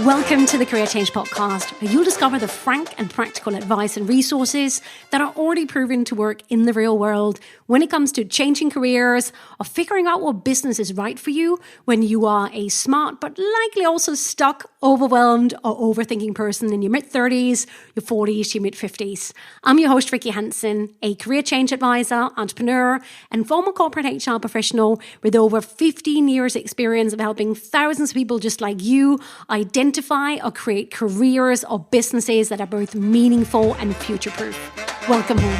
Welcome to the Career Change Podcast, where you'll discover the frank and practical advice and resources that are already proven to work in the real world when it comes to changing careers or figuring out what business is right for you when you are a smart but likely also stuck, overwhelmed or overthinking person in your mid-30s, your 40s, your mid-50s. I'm your host, Rikke Hansen, a career change advisor, entrepreneur and former corporate HR professional with over 15 years experience of helping thousands of people just like you identify or create careers or businesses that are both meaningful and future-proof. Welcome home.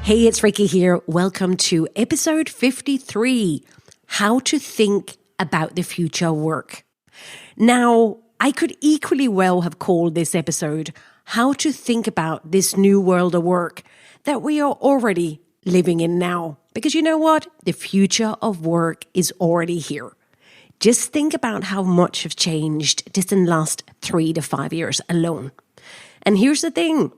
Hey, it's Rikke here. Welcome to episode 53, How to Think About the Future Work. Now, I could equally well have called this episode How to Think About This New World of Work that we are already living in now. Because you know what? The future of work is already here. Just think about how much has changed just in the last 3 to 5 years alone. And here's the thing.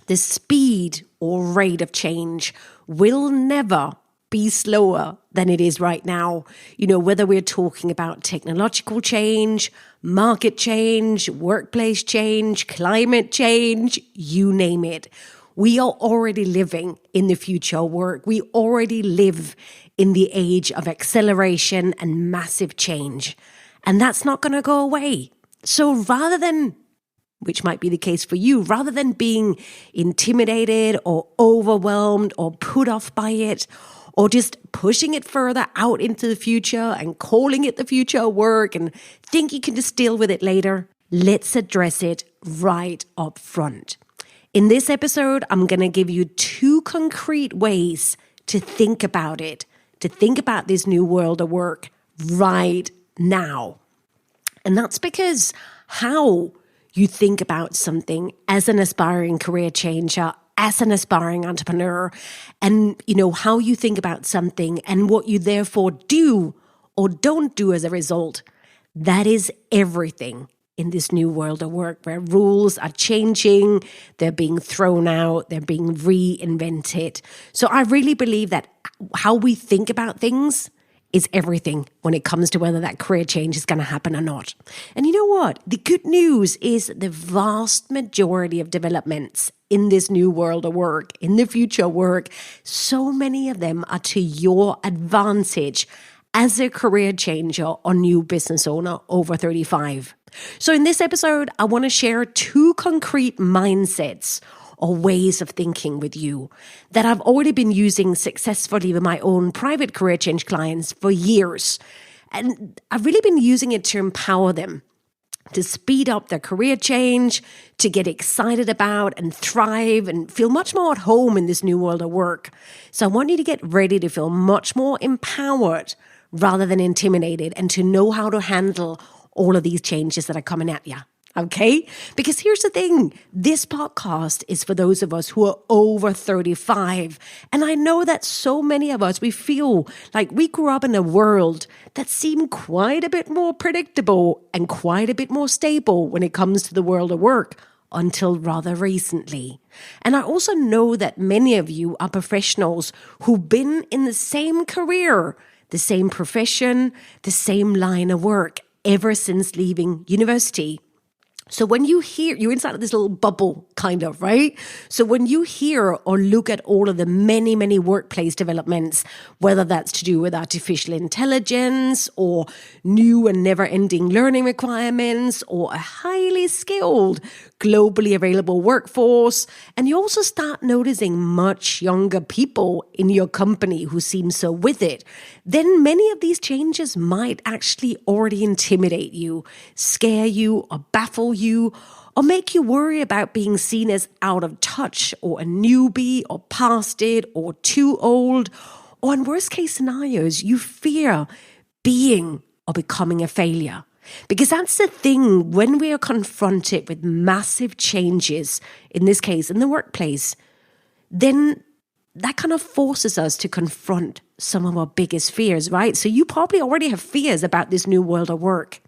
The speed or rate of change will never be slower than it is right now. You know, whether we're talking about technological change, market change, workplace change, climate change, you name it. We are already living in the future of work. We already live in the age of acceleration and massive change. And that's not going to go away. So rather than, which might be the case for you, rather than being intimidated or overwhelmed or put off by it, or just pushing it further out into the future and calling it the future of work and think you can just deal with it later, let's address it right up front. In this episode, I'm going to give you 2 concrete ways to think about it, to think about this new world of work right now. And that's because how you think about something as an aspiring career changer, as an aspiring entrepreneur, and how you think about something and what you therefore do or don't do as a result, that is everything in this new world of work where rules are changing, they're being thrown out, they're being reinvented. So I really believe that how we think about things is everything when it comes to whether that career change is going to happen or not. And you know what? The good news is the vast majority of developments in this new world of work, in the future work, so many of them are to your advantage as a career changer or new business owner over 35. So in this episode, I want to share 2 concrete mindsets or ways of thinking with you that I've already been using successfully with my own private career change clients for years. And I've really been using it to empower them, to speed up their career change, to get excited about and thrive and feel much more at home in this new world of work. So I want you to get ready to feel much more empowered rather than intimidated and to know how to handle all of these changes that are coming at you. Okay? Because here's the thing. This podcast is for those of us who are over 35. And I know that so many of us, we feel like we grew up in a world that seemed quite a bit more predictable and quite a bit more stable when it comes to the world of work until rather recently. And I also know that many of you are professionals who've been in the same career, the same profession, the same line of work ever since leaving university. So when you hear, you're inside of this little bubble, kind of, right? So when you hear or look at all of the many, many workplace developments, whether that's to do with artificial intelligence or new and never-ending learning requirements or a highly skilled, globally available workforce, and you also start noticing much younger people in your company who seem so with it, then many of these changes might actually already intimidate you, scare you, or baffle you, or make you worry about being seen as out of touch or a newbie or past it or too old, or in worst case scenarios, you fear being or becoming a failure. Because that's the thing, when we are confronted with massive changes, in this case in the workplace, then that kind of forces us to confront some of our biggest fears, right? So you probably already have fears about this new world of work.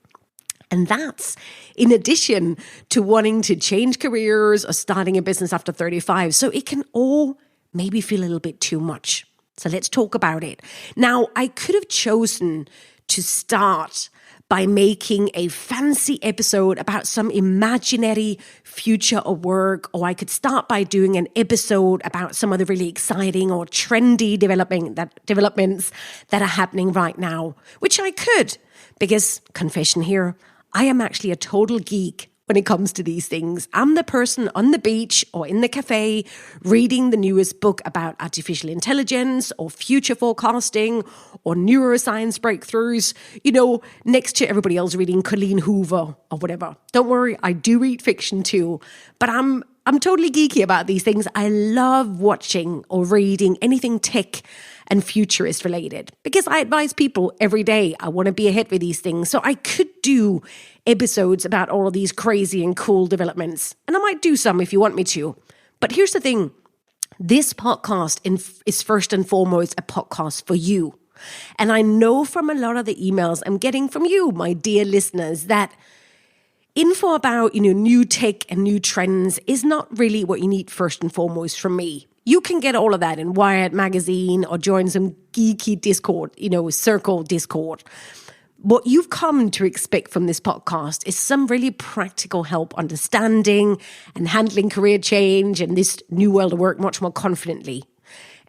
And that's in addition to wanting to change careers or starting a business after 35. So it can all maybe feel a little bit too much. So let's talk about it. Now, I could have chosen to start by making a fancy episode about some imaginary future of work, or I could start by doing an episode about some of the really exciting or trendy developments that are happening right now, which I could, because, confession here, I am actually a total geek when it comes to these things. I'm the person on the beach or in the cafe reading the newest book about artificial intelligence or future forecasting or neuroscience breakthroughs, next to everybody else reading Colleen Hoover or whatever. Don't worry, I do read fiction too, but I'm totally geeky about these things. I love watching or reading anything tech and futurist related, because I advise people every day. I want to be ahead with these things. So I could do episodes about all of these crazy and cool developments. And I might do some if you want me to. But here's the thing. This podcast is first and foremost a podcast for you. And I know from a lot of the emails I'm getting from you, my dear listeners, that info about, new tech and new trends is not really what you need first and foremost from me. You can get all of that in Wired magazine or join some geeky Discord, circle Discord. What you've come to expect from this podcast is some really practical help understanding and handling career change and this new world of work much more confidently.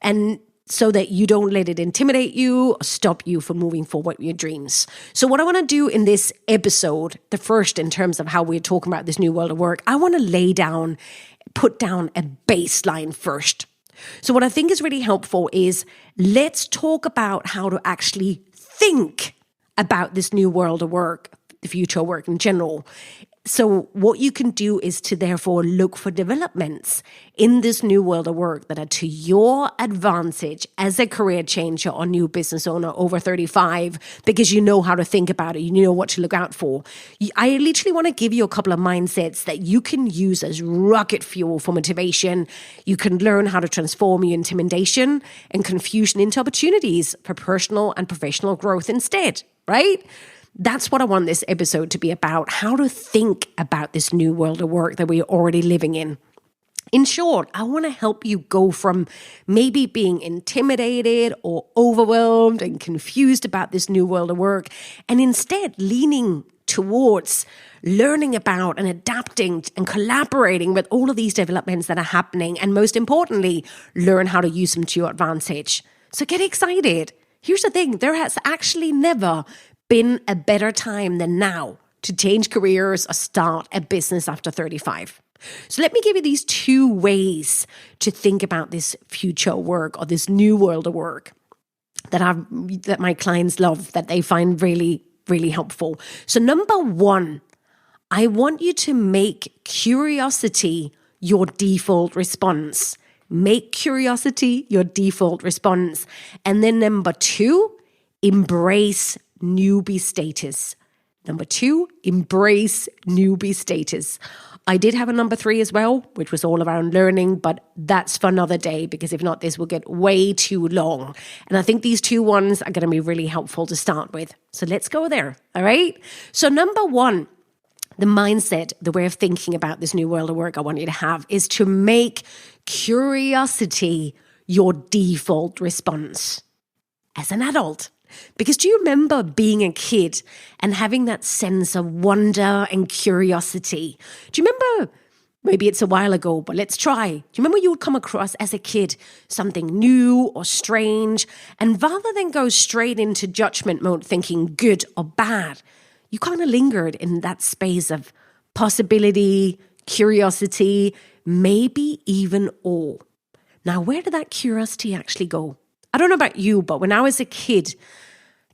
And so that you don't let it intimidate you or stop you from moving forward with your dreams. So what I want to do in this episode, the first in terms of how we're talking about this new world of work, I want to put down a baseline first. So what I think is really helpful is let's talk about how to actually think about this new world of work, the future of work in general. So what you can do is to therefore look for developments in this new world of work that are to your advantage as a career changer or new business owner over 35, because you know how to think about it, you know what to look out for. I literally want to give you a couple of mindsets that you can use as rocket fuel for motivation. You can learn how to transform your intimidation and confusion into opportunities for personal and professional growth instead, right? That's what I want this episode to be about, how to think about this new world of work that we're already living in. In short, I want to help you go from maybe being intimidated or overwhelmed and confused about this new world of work, and instead leaning towards learning about and adapting and collaborating with all of these developments that are happening, and most importantly, learn how to use them to your advantage. So get excited. Here's the thing, there has actually never been a better time than now to change careers or start a business after 35. So let me give you these two ways to think about this future work or this new world of work that my clients love, that they find really, really helpful. So number one, I want you to make curiosity your default response. Make curiosity your default response. And then number two, embrace newbie status. Number two, embrace newbie status. I did have a number three as well, which was all around learning, but that's for another day, because if not, this will get way too long. And I think these two ones are going to be really helpful to start with. So let's go there. All right. So number one, the mindset, the way of thinking about this new world of work I want you to have is to make curiosity your default response as an adult. Because do you remember being a kid and having that sense of wonder and curiosity? Do you remember, maybe it's a while ago, but let's try. Do you remember you would come across as a kid something new or strange, and rather than go straight into judgment mode thinking good or bad, you kind of lingered in that space of possibility, curiosity, maybe even awe. Now, where did that curiosity actually go? I don't know about you, but when I was a kid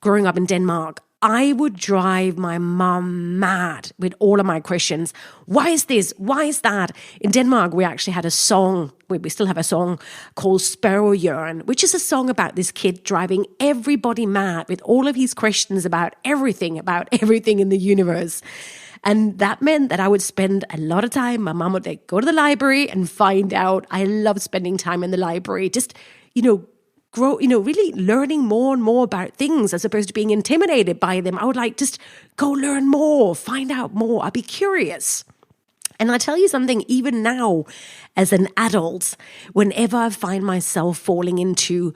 growing up in Denmark, I would drive my mom mad with all of my questions. Why is this? Why is that? In Denmark, we actually had a song, we still have a song called Spørgejørn, which is a song about this kid driving everybody mad with all of his questions about everything in the universe. And that meant that I would spend a lot of time, my mom would go to the library and find out. I love spending time in the library, just, grow, really learning more and more about things as opposed to being intimidated by them. I would just go learn more, find out more. I'd be curious. And I tell you something, even now as an adult, whenever I find myself falling into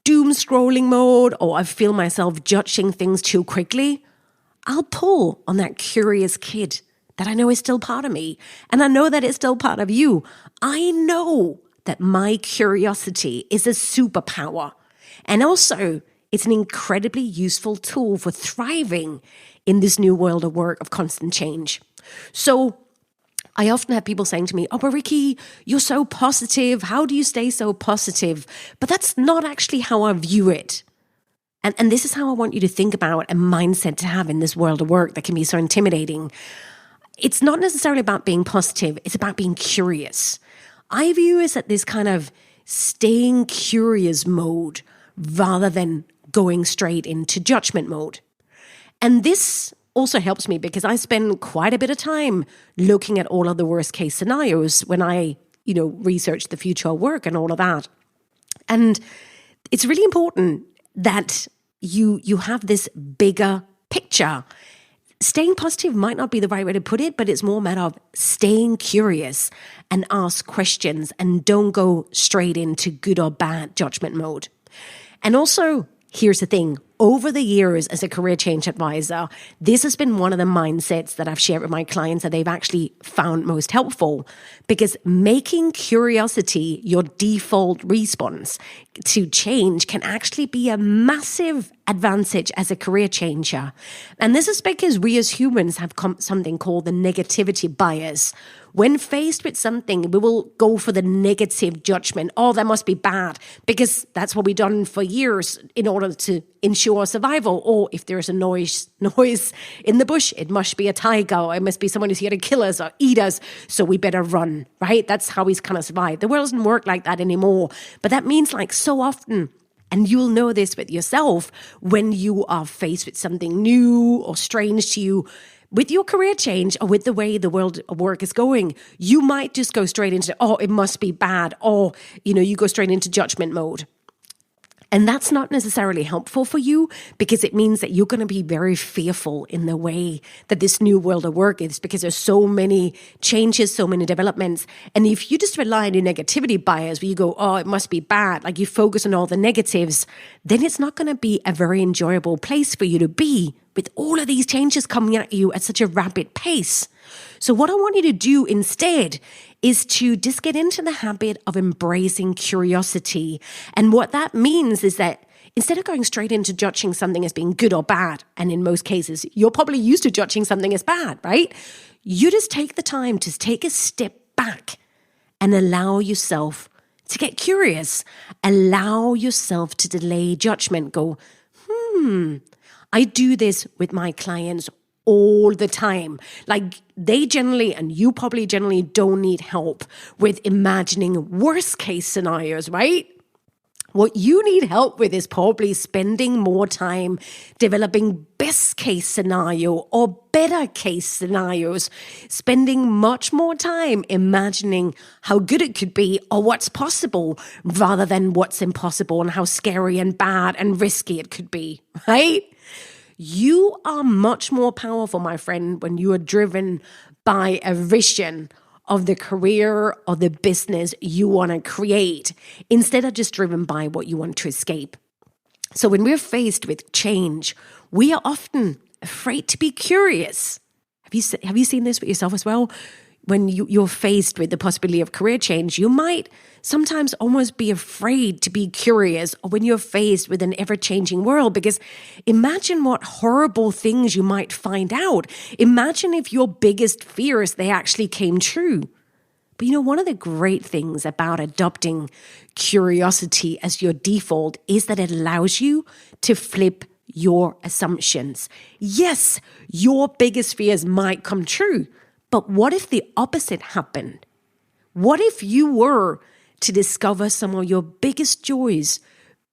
doom scrolling mode, or I feel myself judging things too quickly, I'll pull on that curious kid that I know is still part of me. And I know that it's still part of you. I know that my curiosity is a superpower. And also, it's an incredibly useful tool for thriving in this new world of work of constant change. So I often have people saying to me, oh, but Rikke, you're so positive. How do you stay so positive? But that's not actually how I view it. And this is how I want you to think about a mindset to have in this world of work that can be so intimidating. It's not necessarily about being positive. It's about being curious. I view it as this kind of staying curious mode rather than going straight into judgment mode. And this also helps me because I spend quite a bit of time looking at all of the worst case scenarios when I, research the future of work and all of that. And it's really important that you have this bigger picture. Staying positive might not be the right way to put it, but it's more a matter of staying curious and ask questions and don't go straight into good or bad judgment mode. And also, here's the thing. Over the years as a career change advisor, this has been one of the mindsets that I've shared with my clients that they've actually found most helpful, because making curiosity your default response to change can actually be a massive advantage as a career changer. And this is because we as humans have something called the negativity bias. When faced with something, we will go for the negative judgment. Oh, that must be bad, because that's what we've done for years in order to ensure survival. Or if there's a noise in the bush, it must be a tiger, or it must be someone who's here to kill us or eat us, so we better run, right? That's how we kind of survive. The world doesn't work like that anymore. But that means like so often, and you'll know this with yourself, when you are faced with something new or strange to you, with your career change or with the way the world of work is going, you might just go straight into, oh, it must be bad. Or, you go straight into judgment mode. And that's not necessarily helpful for you, because it means that you're going to be very fearful in the way that this new world of work is, because there's so many changes, so many developments. And if you just rely on your negativity bias where you go, oh, it must be bad, like you focus on all the negatives, then it's not going to be a very enjoyable place for you to be with all of these changes coming at you at such a rapid pace. So what I want you to do instead is to just get into the habit of embracing curiosity. And what that means is that instead of going straight into judging something as being good or bad, and in most cases, you're probably used to judging something as bad, right? You just take the time to take a step back and allow yourself to get curious. Allow yourself to delay judgment. Go, I do this with my clients all the time. Like they generally, and you probably generally don't need help with imagining worst case scenarios, right? What you need help with is probably spending more time developing best case scenario or better case scenarios, spending much more time imagining how good it could be or what's possible rather than what's impossible and how scary and bad and risky it could be, right? You are much more powerful, my friend, when you are driven by a vision of the career or the business you want to create, instead of just driven by what you want to escape. So when we're faced with change, we are often afraid to be curious. Have you seen this with yourself as well? When you're faced with the possibility of career change, you might sometimes almost be afraid to be curious, or when you're faced with an ever-changing world, because imagine what horrible things you might find out. Imagine if your biggest fears, they actually came true. But one of the great things about adopting curiosity as your default is that it allows you to flip your assumptions. Yes, your biggest fears might come true, but what if the opposite happened? What if you were to discover some of your biggest joys,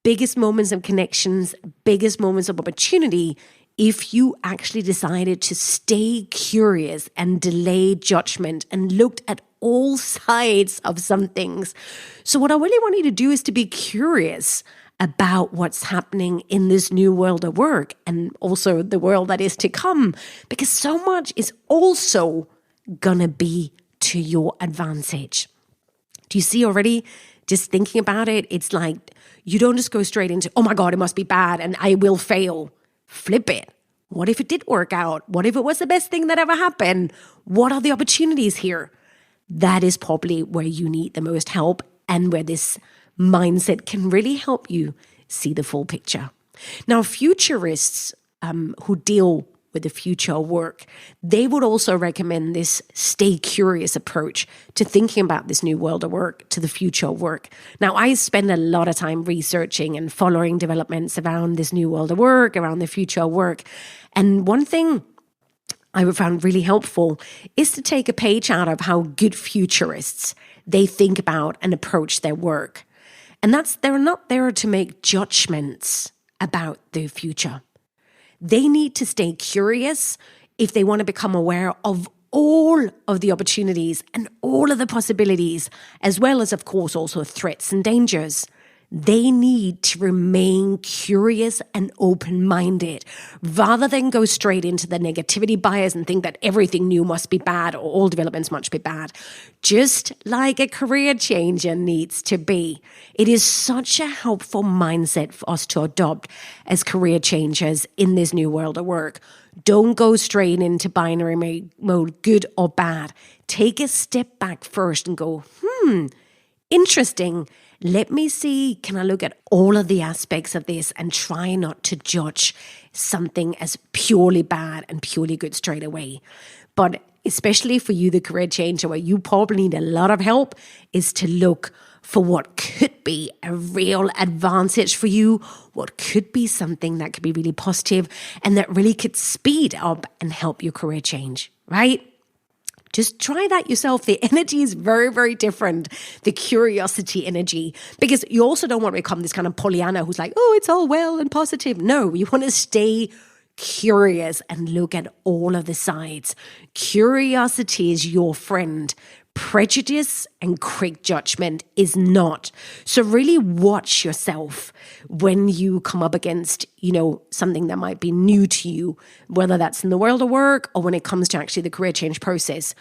biggest moments of connections, biggest moments of opportunity, if you actually decided to stay curious and delay judgment and looked at all sides of some things? So what I really want you to do is to be curious about what's happening in this new world of work, and also the world that is to come, because so much is also gonna be to your advantage. Do you see already Just thinking about it, it's like you don't just go straight into, oh my God, it must be bad and I will fail. Flip it. What if it did work out? What if it was the best thing that ever happened? What are the opportunities here? That is probably where you need the most help and where this mindset can really help you see the full picture. Now, futurists who deal with the future of work, they would also recommend this stay curious approach to thinking about this new world of work, to the future of work. Now, I spend a lot of time researching and following developments around this new world of work, around the future of work. And one thing I found really helpful is to take a page out of how good futurists, they think about and approach their work. And that's, they're not there to make judgments about the future. They need to stay curious if they want to become aware of all of the opportunities and all of the possibilities, as well as, of course, also threats and dangers. They need to remain curious and open-minded rather than go straight into the negativity bias and think that everything new must be bad or all developments must be bad. Just like a career changer needs to be. It is such a helpful mindset for us to adopt as career changers in this new world of work. Don't go straight into binary mode, good or bad. Take a step back first and go, interesting. Let me see, can I look at all of the aspects of this and try not to judge something as purely bad and purely good straight away. But especially for you, the career changer, where you probably need a lot of help, is to look for what could be a real advantage for you, what could be something that could be really positive and that really could speed up and help your career change, right? Just try that yourself. The energy is very, very different, the curiosity energy, because you also don't want to become this kind of Pollyanna who's like, oh, it's all well and positive. No, you want to stay curious and look at all of the sides. Curiosity is your friend. Prejudice and quick judgment is not. So really watch yourself when you come up against, something that might be new to you, whether that's in the world of work or when it comes to actually the career change process.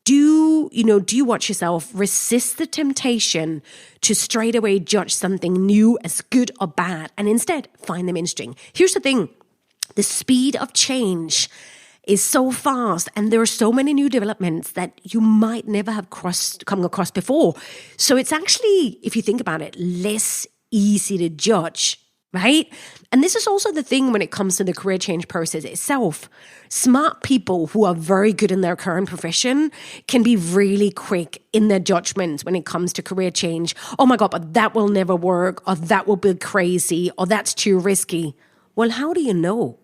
Do you watch yourself? Resist the temptation to straight away judge something new as good or bad, and instead find them interesting. Here's the thing. The speed of change is so fast, and there are so many new developments that you might never have come across before. So it's actually, if you think about it, less easy to judge, right? And this is also the thing when it comes to the career change process itself. Smart people who are very good in their current profession can be really quick in their judgments when it comes to career change. Oh my God, but that will never work, or that will be crazy, or that's too risky. Well, how do you know?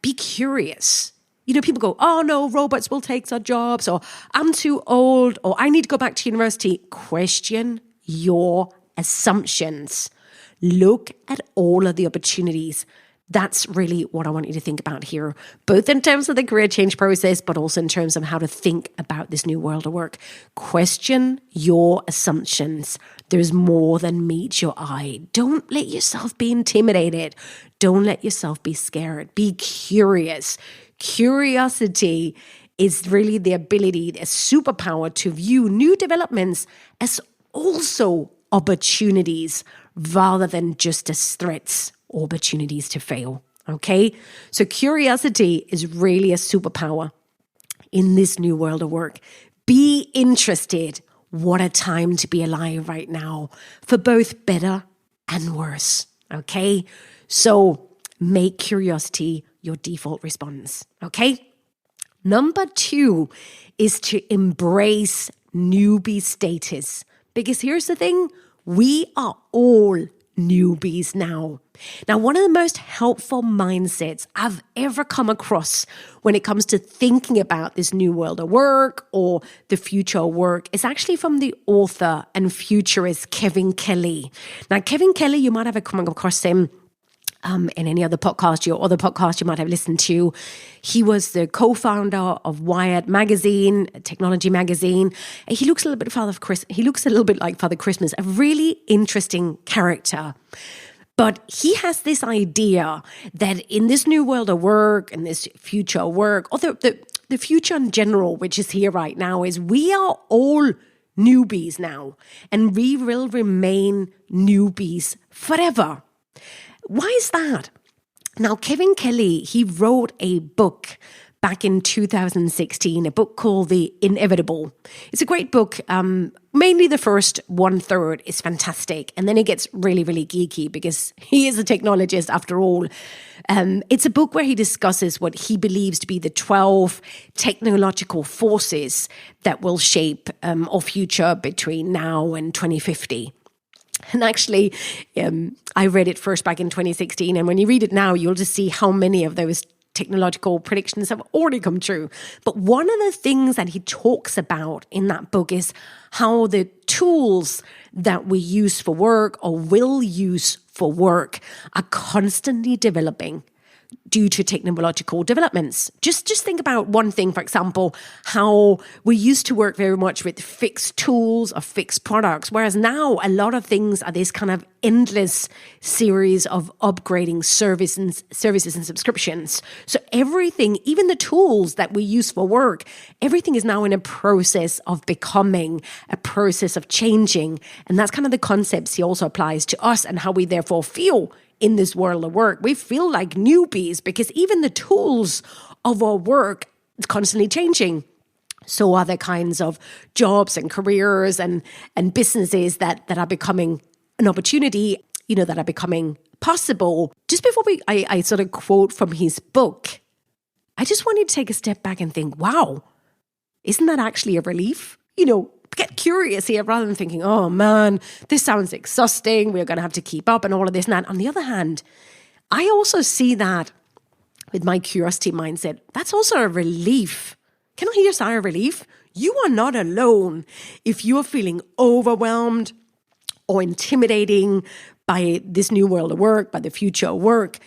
Be curious. People go, oh no, robots will take our jobs, or I'm too old, or I need to go back to university. Question your assumptions. Look at all of the opportunities. That's really what I want you to think about here, both in terms of the career change process, but also in terms of how to think about this new world of work. Question your assumptions. There's more than meets your eye. Don't let yourself be intimidated. Don't let yourself be scared. Be curious. Curiosity is really the ability, a superpower to view new developments as also opportunities rather than just as threats, opportunities to fail. Okay? So curiosity is really a superpower in this new world of work. Be interested. What a time to be alive right now for both better and worse. Okay? So make curiosity your default response, okay? Number 2 is to embrace newbie status. Because here's the thing, we are all newbies now. Now, one of the most helpful mindsets I've ever come across when it comes to thinking about this new world of work or the future of work is actually from the author and futurist Kevin Kelly. Now, Kevin Kelly, you might have come across him in any other podcast, or other podcast you might have listened to. He was the co-founder of Wired magazine, a technology magazine. He looks a little bit like Father Christmas, a really interesting character. But he has this idea that in this new world of work and this future of work, or the future in general, which is here right now, is we are all newbies now, and we will remain newbies forever. Why is that? Now, Kevin Kelly, he wrote a book back in 2016, a book called The Inevitable. It's a great book. Mainly the first 1/3 is fantastic. And then it gets really, really geeky because he is a technologist after all. It's a book where he discusses what he believes to be the 12 technological forces that will shape our future between now and 2050. And actually, I read it first back in 2016. And when you read it now, you'll just see how many of those technological predictions have already come true. But one of the things that he talks about in that book is how the tools that we use for work or will use for work are constantly developing due to technological developments. Just think about one thing, for example, how we used to work very much with fixed tools or fixed products, whereas now a lot of things are this kind of endless series of upgrading services and subscriptions. So everything, even the tools that we use for work, everything is now in a process of becoming, a process of changing. And that's kind of the concepts he also applies to us and how we therefore feel in this world of work. We feel like newbies because even the tools of our work is constantly changing. So are the kinds of jobs and careers and businesses that are becoming an opportunity, that are becoming possible. Just before I sort of quote from his book, I just wanted to take a step back and think, wow, isn't that actually a relief? Get curious here rather than thinking, oh man, this sounds exhausting. We're going to have to keep up and all of this and that. On the other hand, I also see that with my curiosity mindset, that's also a relief. Can I hear a sigh of relief? You are not alone if you are feeling overwhelmed or intimidating by this new world of work, by the future of work.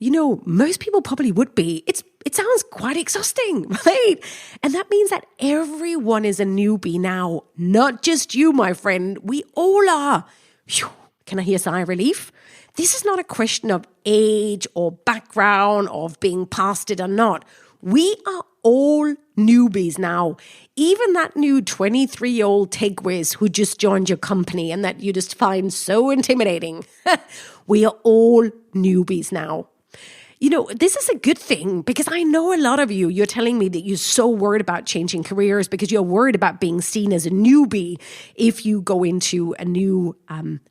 Most people probably would be. It sounds quite exhausting, right? And that means that everyone is a newbie now, not just you, my friend. We all are. Whew. Can I hear a sigh of relief? This is not a question of age or background or of being past it or not. We are all newbies now. Even that new 23-year-old tech whiz who just joined your company and that you just find so intimidating. We are all newbies now. This is a good thing because I know a lot of you're telling me that you're so worried about changing careers because you're worried about being seen as a newbie if you go into a new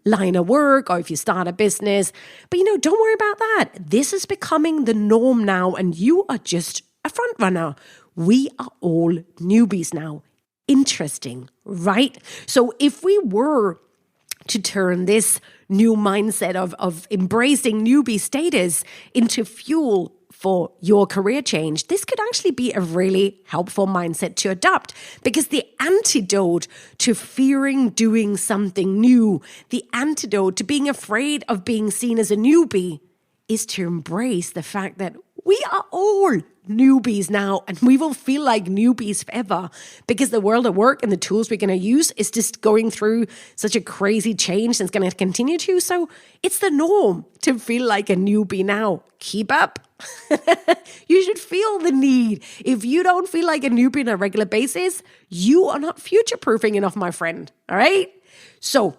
line of work or if you start a business. But, don't worry about that. This is becoming the norm now and you are just a front runner. We are all newbies now. Interesting, right? So if we were to turn this new mindset of embracing newbie status into fuel for your career change, this could actually be a really helpful mindset to adopt because the antidote to fearing doing something new, the antidote to being afraid of being seen as a newbie is to embrace the fact that we are all newbies now and we will feel like newbies forever because the world of work and the tools we're going to use is just going through such a crazy change and it's going to continue to. So it's the norm to feel like a newbie now. Keep up. You should feel the need. If you don't feel like a newbie on a regular basis, you are not future-proofing enough, my friend. All right? So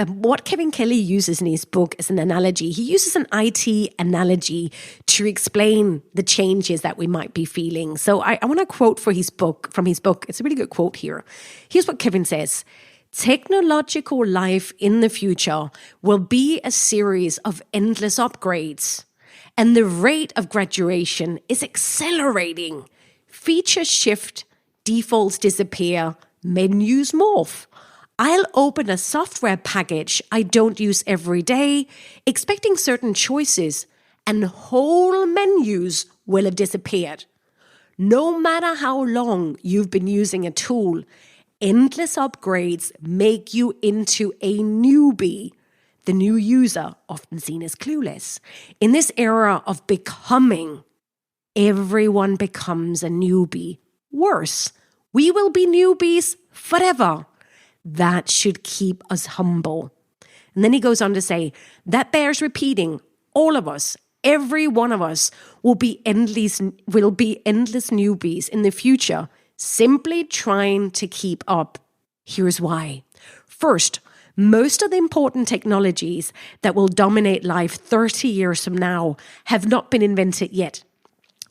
what Kevin Kelly uses in his book as an analogy, he uses an IT analogy to explain the changes that we might be feeling. So I want to quote from his book. It's a really good quote here. Here's what Kevin says. Technological life in the future will be a series of endless upgrades, and the rate of graduation is accelerating. Features shift, defaults disappear, menus morph. I'll open a software package I don't use every day, expecting certain choices, and whole menus will have disappeared. No matter how long you've been using a tool, endless upgrades make you into a newbie, the new user, often seen as clueless. In this era of becoming, everyone becomes a newbie. Worse, we will be newbies forever. That should keep us humble. And then he goes on to say, that bears repeating. All of us, every one of us will be endless newbies in the future, simply trying to keep up Here's why. First, most of the important technologies that will dominate life 30 years from now have not been invented yet.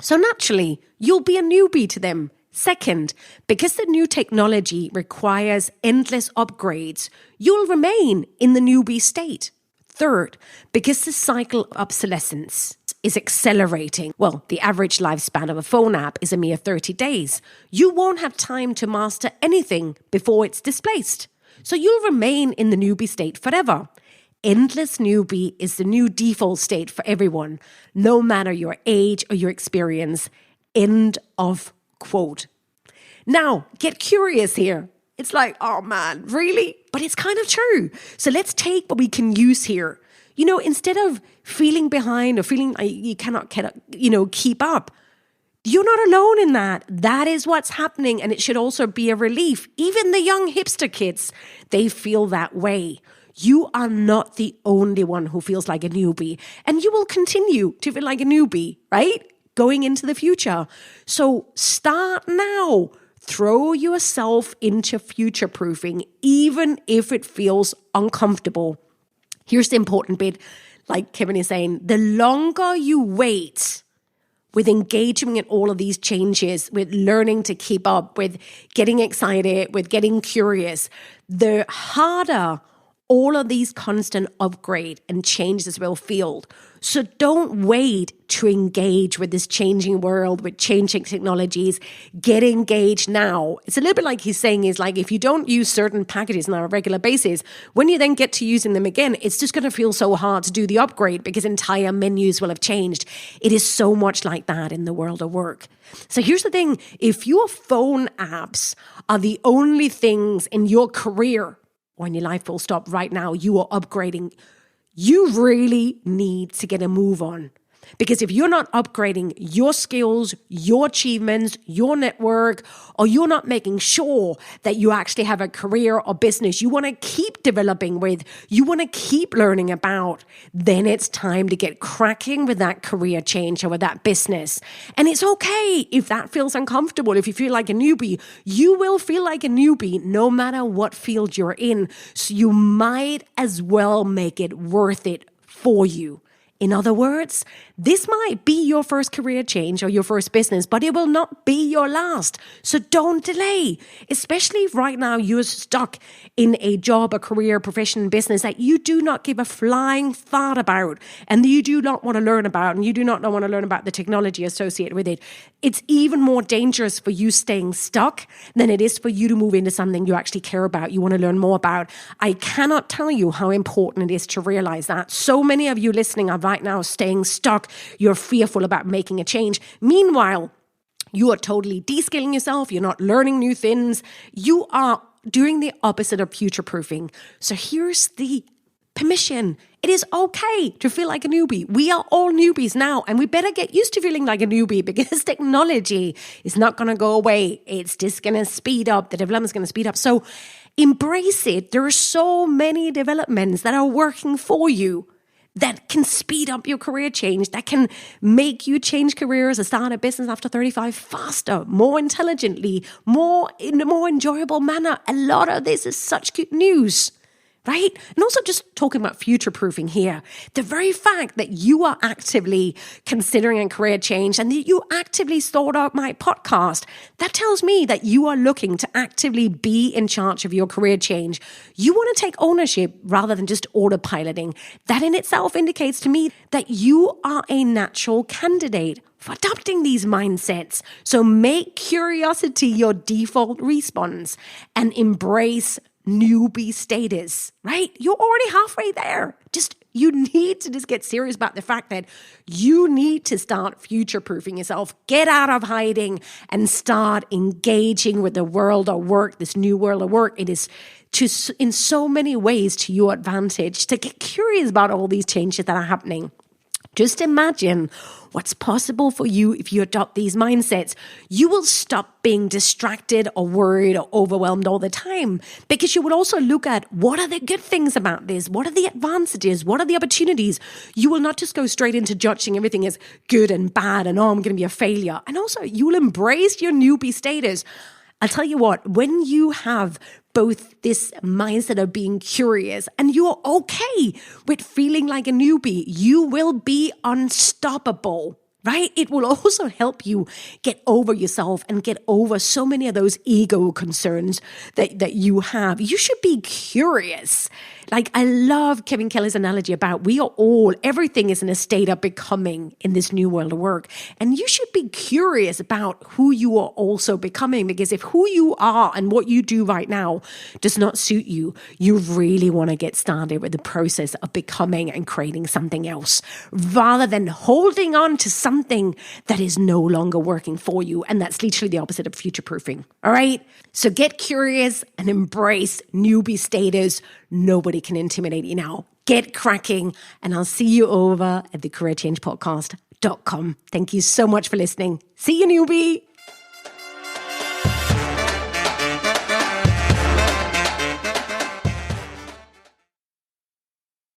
So naturally, you'll be a newbie to them. Second, because the new technology requires endless upgrades, you'll remain in the newbie state. Third, because the cycle of obsolescence is accelerating. Well, the average lifespan of a phone app is a mere 30 days. You won't have time to master anything before it's displaced. So you'll remain in the newbie state forever. Endless newbie is the new default state for everyone, no matter your age or your experience. End of quote. Now, get curious here. It's like, oh man, really? But it's kind of true. So let's take what we can use here. Instead of feeling behind or feeling like you cannot, keep up, you're not alone in that. That is what's happening. And it should also be a relief. Even the young hipster kids, they feel that way. You are not the only one who feels like a newbie. And you will continue to feel like a newbie, right? Going into the future. So start now. Throw yourself into future-proofing, even if it feels uncomfortable. Here's the important bit, like Kevin is saying, the longer you wait with engaging in all of these changes, with learning to keep up, with getting excited, with getting curious, the harder all of these constant upgrade and changes will feel. So don't wait to engage with this changing world, with changing technologies. Get engaged now. It's a little bit like he's saying is like, if you don't use certain packages on a regular basis, when you then get to using them again, it's just going to feel so hard to do the upgrade because entire menus will have changed. It is so much like that in the world of work. So here's the thing. If your phone apps are the only things in your career or in your life full stop right now, you are upgrading, you really need to get a move on. Because if you're not upgrading your skills, your achievements, your network, or you're not making sure that you actually have a career or business you want to keep developing with, you want to keep learning about, then it's time to get cracking with that career change or with that business. And it's okay if that feels uncomfortable. If you feel like a newbie, you will feel like a newbie no matter what field you're in. So you might as well make it worth it for you. In other words, this might be your first career change or your first business, but it will not be your last. So don't delay, especially if right now you're stuck in a job, a career, profession, business that you do not give a flying thought about and you do not want to learn about and you do not want to learn about the technology associated with it. It's even more dangerous for you staying stuck than it is for you to move into something you actually care about, you want to learn more about. I cannot tell you how important it is to realize that. So many of you listening are right now staying stuck. You're fearful about making a change. Meanwhile, you are totally de-skilling yourself. You're not learning new things. You are doing the opposite of future-proofing. So here's the permission. It is okay to feel like a newbie. We are all newbies now, and we better get used to feeling like a newbie because technology is not going to go away. It's just going to speed up. The development's going to speed up. So embrace it. There are so many developments that are working for you that can speed up your career change, that can make you change careers or start a business after 35 faster, more intelligently, in a more enjoyable manner. A lot of this is such good news, right? And also just talking about future-proofing here, the very fact that you are actively considering a career change and that you actively sought out my podcast, that tells me that you are looking to actively be in charge of your career change. You want to take ownership rather than just autopiloting. That in itself indicates to me that you are a natural candidate for adopting these mindsets. So make curiosity your default response and embrace newbie status, right? You're already halfway there. You need to just get serious about the fact that you need to start future-proofing yourself. Get out of hiding and start engaging with the world of work, this new world of work. It is in so many ways to your advantage to get curious about all these changes that are happening. Just imagine what's possible for you if you adopt these mindsets. You will stop being distracted or worried or overwhelmed all the time because you will also look at what are the good things about this? What are the advantages? What are the opportunities? You will not just go straight into judging everything as good and bad and, I'm going to be a failure. And also you will embrace your newbie status. I'll tell you what, when you have both this mindset of being curious and you're okay with feeling like a newbie, you will be unstoppable. Right? It will also help you get over yourself and get over so many of those ego concerns that you have. You should be curious. Like, I love Kevin Kelly's analogy about everything is in a state of becoming in this new world of work. And you should be curious about who you are also becoming, because if who you are and what you do right now does not suit you, you really want to get started with the process of becoming and creating something else rather than holding on to something that is no longer working for you. And that's literally the opposite of future-proofing. All right? So get curious and embrace newbie status. Nobody can intimidate you now. Get cracking, and I'll see you over at thecareerchangepodcast.com. Thank you so much for listening. See you, newbie.